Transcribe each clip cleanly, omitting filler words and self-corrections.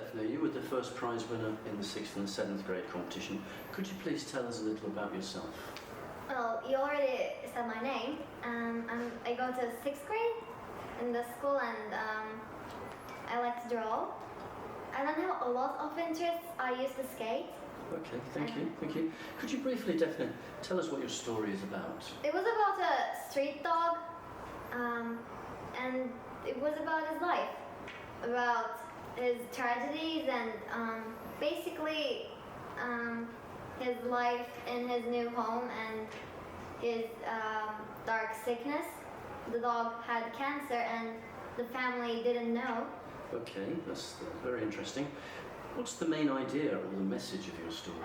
Daphne, you were the first prize winner in the 6th and 7th grade competition. Could you please tell us a little about yourself? Well, you already said my name. I go to 6th grade in the school, and I like to draw. I don't have a lot of interests. I used to skate. Okay, thank you. Could you briefly, Daphne, tell us what your story is about? It was about a street dog, and it was about his life, about his tragedies, and basically his life in his new home and his dark sickness. The dog had cancer and the family didn't know. Okay, that's very interesting. What's the main idea or the message of your story?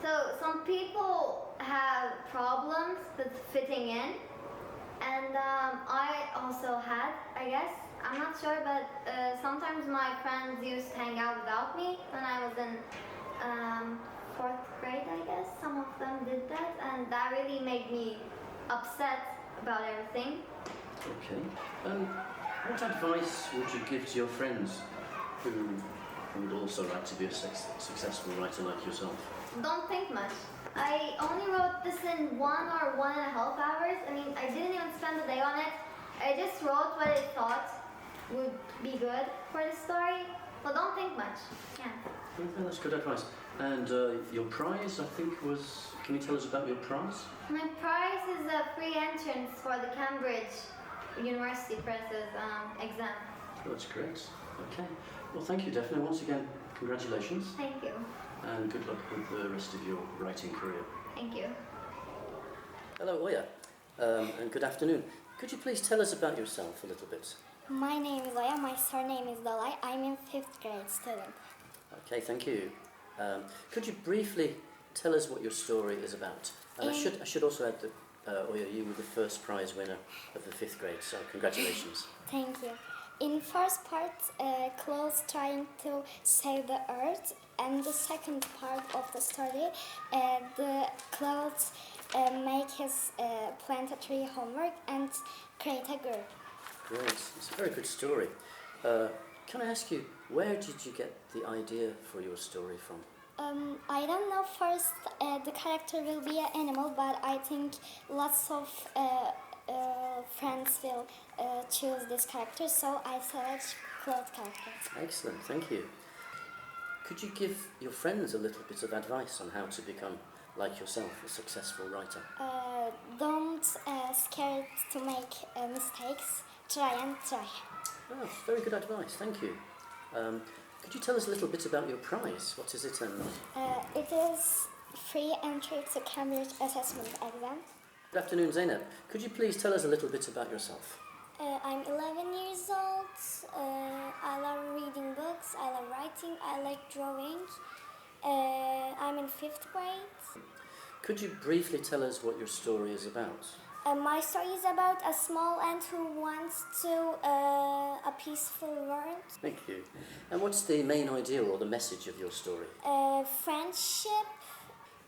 So some people have problems with fitting in, and I also had, I guess. I'm not sure, but sometimes my friends used to hang out without me when I was in 4th grade, I guess. Some of them did that, and that really made me upset about everything. Okay. What advice would you give to your friends who would also like to be a successful writer like yourself? Don't think much. I only wrote this in 1 or 1.5 hours. I mean, I didn't even spend a day on it. I just wrote what I thought would be good for the story. So don't think much. Yeah. Okay, that's good advice. And your prize, I think, was... Can you tell us about your prize? My prize is a free entrance for the Cambridge University Press's exam. Oh, that's great. Okay. Well, thank you, Daphne. Once again, congratulations. Thank you. And good luck with the rest of your writing career. Thank you. Hello, Oya. And good afternoon. Could you please tell us about yourself a little bit? My name is Oya, my surname is Dalai. I'm in 5th grade student. Okay, thank you. Could you briefly tell us what your story is about? And I should also add that, Oya, you were the first prize winner of the 5th grade, so congratulations. Thank you. In first part, Klaus trying to save the earth, and the second part of the story, the Klaus make his plant a tree homework and create a girl. Great, it's a very good story. Can I ask you, where did you get the idea for your story from? I don't know. First, the character will be an animal, but I think lots of friends will choose this character, so I select cloth character. Excellent, thank you. Could you give your friends a little bit of advice on how to become, like yourself, a successful writer? Don't scared to make mistakes. Try and try. Oh, very good advice, thank you. Could you tell us a little bit about your prize? What is it? It is free entry to Cambridge assessment exam. Good afternoon, Zainab. Could you please tell us a little bit about yourself? I'm 11 years old. I love reading books. I love writing. I like drawing. I'm in 5th grade. Could you briefly tell us what your story is about? My story is about a small ant who wants to a peaceful world. Thank you. And what's the main idea or the message of your story? Friendship.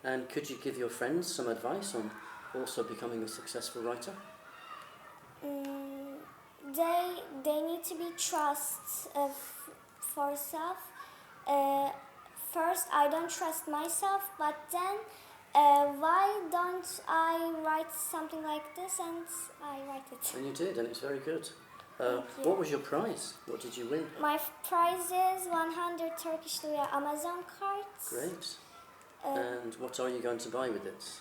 And could you give your friends some advice on also becoming a successful writer? They need to be trust for self. First, I don't trust myself, but then why don't I write something like this? And I write it. And you did, and it's very good. What was your prize? What did you win? My prize is 100 Turkish lira Amazon cards. Great. And what are you going to buy with it?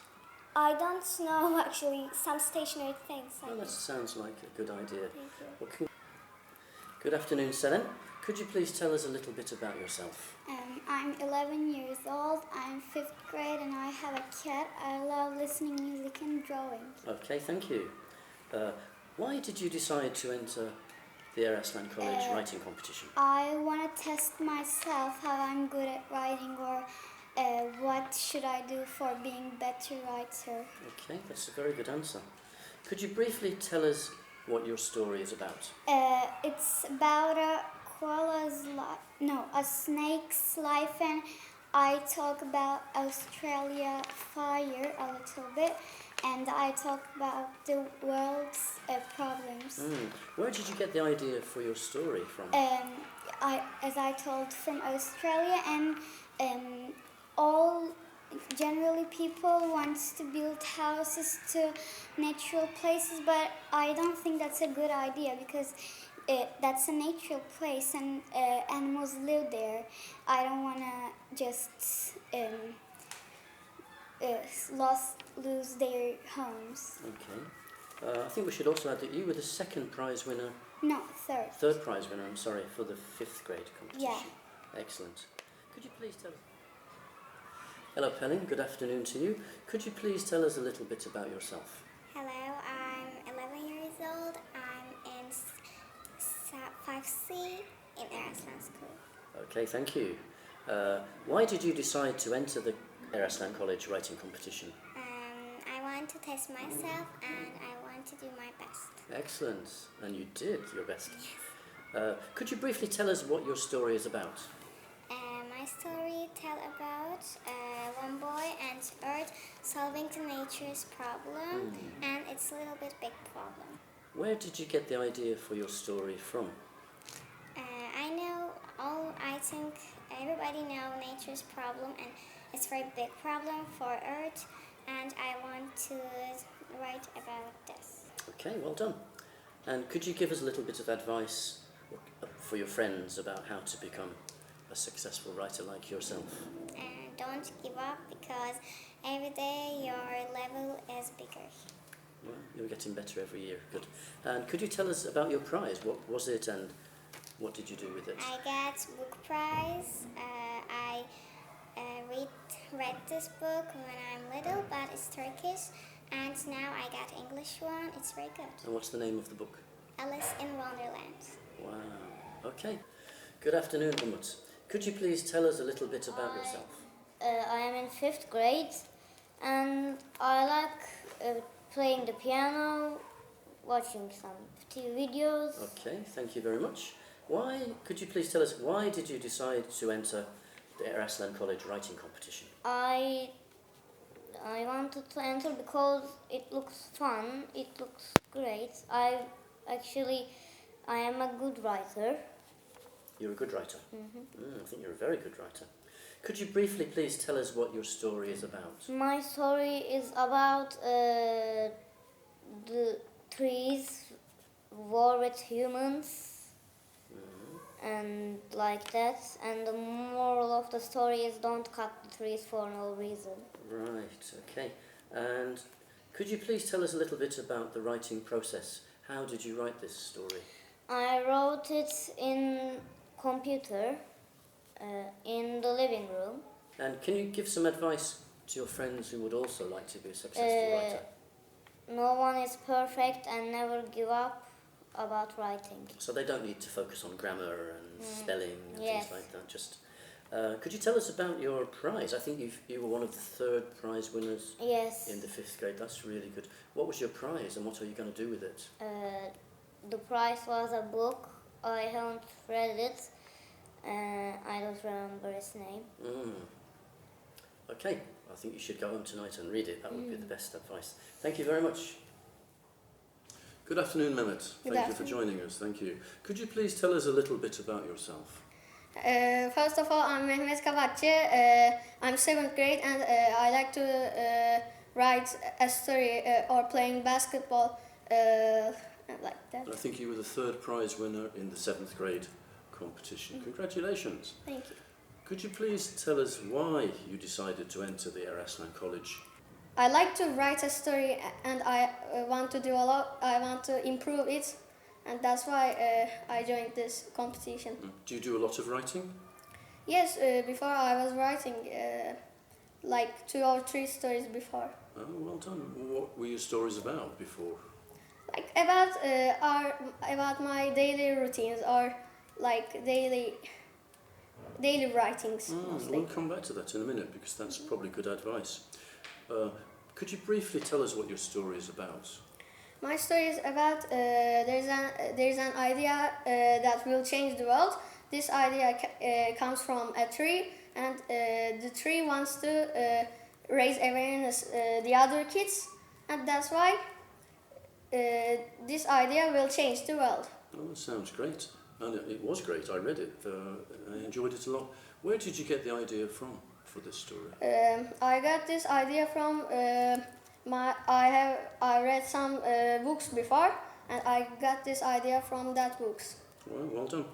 I don't know, actually. Some stationery things. Well, that sounds like a good idea. Thank you. Good afternoon, Selen. Could you please tell us a little bit about yourself? I'm 11 years old. I'm 5th grade and I have a cat. I love listening music and drawing. Okay, thank you. Why did you decide to enter the Eraslan College writing competition? I want to test myself how I'm good at writing, or what should I do for being a better writer. Okay, that's a very good answer. Could you briefly tell us what your story is about? It's about a snake's life, and I talk about Australia fire a little bit. and I talk about the world's problems. Where did you get the idea for your story from? As I told, from Australia, and all generally people want to build houses to natural places, but I don't think that's a good idea because that's a natural place and animals live there. I don't want to just lose their homes. Okay. I think we should also add that you were the second prize winner. No, third. Third prize winner, I'm sorry, for the 5th grade competition. Yeah. Excellent. Could you please tell us... Hello, Pelling. Good afternoon to you. Could you please tell us a little bit about yourself? Hello, I'm 11 years old. I'm in 5C in Eraslan School. Okay, thank you. Why did you decide to enter the Eraslan College writing competition? I want to test myself and I want to do my best. Excellent. And you did your best. Could you briefly tell us what your story is about? My story tells about one boy and Earth solving the nature's problem, and it's a little bit big problem. Where did you get the idea for your story from? I think everybody knows nature's problem, and it's a very big problem for Earth, and I want to write about this. Okay, well done. And could you give us a little bit of advice for your friends about how to become a successful writer like yourself? Don't give up because every day your level is bigger. Well, you're getting better every year. Good. And could you tell us about your prize? What was it and what did you do with it? I got book prize. I read this book when I'm little, but it's Turkish. And now I got English one. It's very good. And what's the name of the book? Alice in Wonderland. Wow. Okay. Good afternoon, Umut. Could you please tell us a little bit about yourself? I am in 5th grade and I like playing the piano, watching some TV videos. Okay, thank you very much. Could you please tell us, why did you decide to enter the Eraslan College writing competition? I wanted to enter because it looks fun, it looks great. I am a good writer. You're a good writer? I think you're a very good writer. Could you briefly please tell us what your story is about? My story is about the trees war with humans and like that, and the moral of the story is don't cut the trees for no reason. Right, okay. And could you please tell us a little bit about the writing process? How did you write this story? I wrote it in computer in the living room. And can you give some advice to your friends who would also like to be a successful writer? No one is perfect and never give up about writing. So they don't need to focus on grammar and spelling and Yes. things like that. Just could you tell us about your prize? I think you were one of the 3rd prize winners Yes. in the 5th grade. That's really good. What was your prize and what are you going to do with it? The prize was a book. I haven't read it. I don't remember its name. Okay, I think you should go home tonight and read it. That would be the best advice. Thank you very much. Good afternoon, Mehmet. Thank you for joining us. Thank you. Could you please tell us a little bit about yourself? First of all, I'm Mehmet Kavatçı. I'm 7th grade and I like to write a story or playing basketball like that. I think you were the 3rd prize winner in the 7th grade competition. Congratulations. Thank you. Could you please tell us why you decided to enter the Eraslan College? I like to write a story and I want to do a lot. I want to improve it, and that's why I joined this competition. Do you do a lot of writing? Yes, before I was writing like 2 or 3 stories before. Oh, well done. What were your stories about before? Like about my daily routines or like daily writings mostly. We'll come back to that in a minute because that's probably good advice. Could you briefly tell us what your story is about? My story is about there's an idea that will change the world. This idea comes from a tree, and the tree wants to raise awareness the other kids and that's why this idea will change the world. Oh, that sounds great. And it was great. I read it. I enjoyed it a lot. Where did you get the idea from for this story? I got this idea from I read some books before, and I got this idea from that books. Well done.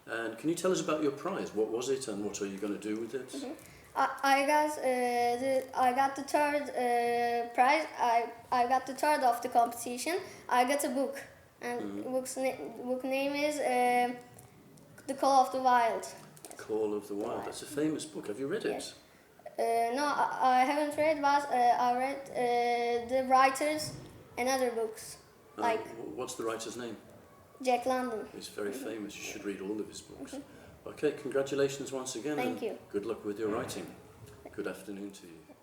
And can you tell us about your prize? What was it, and what are you going to do with it? Mm-hmm. I got the third prize. I got the third of the competition. I got a book, and book name is The Call of the Wild. Call of the Wild. That's a famous book. Have you read it? Yes. No, I haven't read, but I read the writers and other books, like What's the writer's name? Jack London. He's very famous. You should read all of his books. Okay, congratulations once again. Thank and you. Good luck with your writing. Good afternoon to you.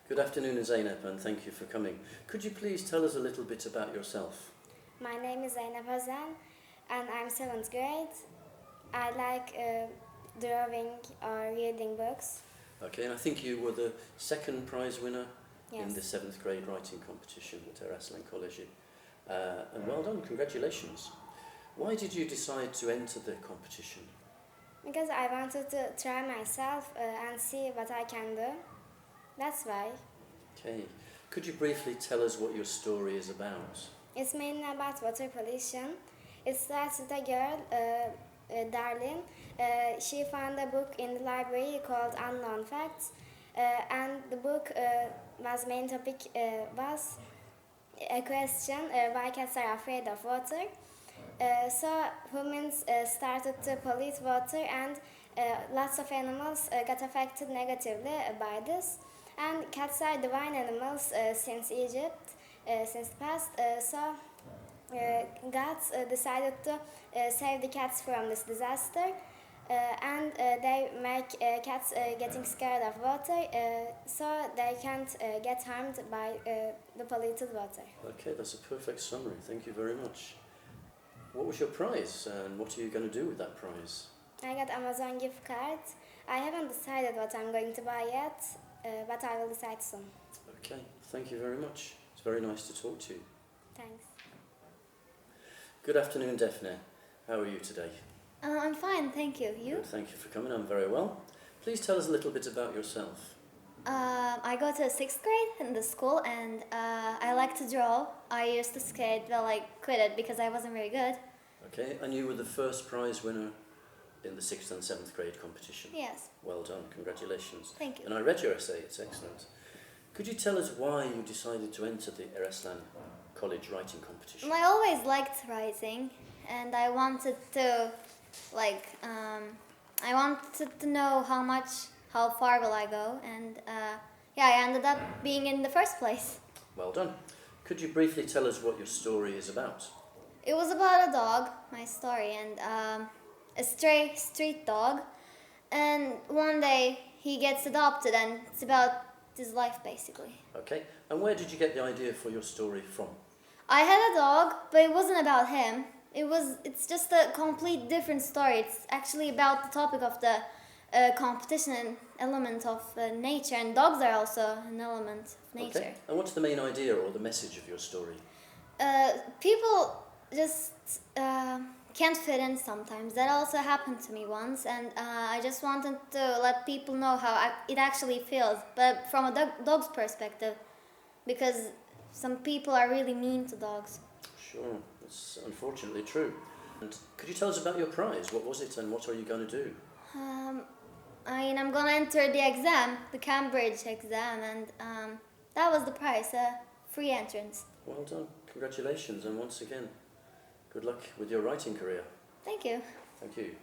Good afternoon, Zeynep, and thank you for coming. Could you please tell us a little bit about yourself? My name is Eraslan, and I'm 7th grade. I like drawing or reading books. Okay, and I think you were the second prize winner in Yes. the 7th grade writing competition at Eraslan College. And well done, congratulations. Why did you decide to enter the competition? Because I wanted to try myself and see what I can do. That's why. Okay, could you briefly tell us what your story is about? It's mainly about water pollution. It starts with a girl, Darlene. She found a book in the library called Unknown Facts, and the book was main topic was a question: why cats are afraid of water. So humans started to pollute water, and lots of animals got affected negatively by this. And cats are divine animals since Egypt, since the past. So God decided to save the cats from this disaster, and they make cats getting scared of water, so they can't get harmed by the polluted water. Okay, that's a perfect summary. Thank you very much. What was your prize, and what are you going to do with that prize? I got Amazon gift card. I haven't decided what I'm going to buy yet, but I will decide soon. Okay, thank you very much. It's very nice to talk to you. Thanks. Good afternoon, Daphne. How are you today? I'm fine, thank you. You? Good, thank you for coming. I'm very well. Please tell us a little bit about yourself. I go to 6th grade in the school, and I like to draw. I used to skate, but I quit it because I wasn't very good. Okay, and you were the first prize winner in the 6th and 7th grade competition. Yes. Well done, congratulations. Thank you. And I read your essay, it's excellent. Could you tell us why you decided to enter the Eraslan College writing competition? I always liked writing, and I wanted to, I wanted to know how far will I go, and I ended up being in the first place. Well done. Could you briefly tell us what your story is about? It was about a dog, my story, and a stray street dog, and one day he gets adopted, and it's about his life basically. Okay, and where did you get the idea for your story from? I had a dog, but it wasn't about him. It's just a complete different story. It's actually about the topic of the competition element of nature, and dogs are also an element of nature. Okay, and what's the main idea or the message of your story? People just can't fit in sometimes. That also happened to me once, and I just wanted to let people know how it actually feels, but from a dog's perspective, because some people are really mean to dogs. Sure, that's unfortunately true. And could you tell us about your prize? What was it and what are you going to do? I'm gonna enter the exam, the Cambridge exam, and that was the prize, free entrance. Well done, congratulations, and once again, good luck with your writing career. Thank you. Thank you.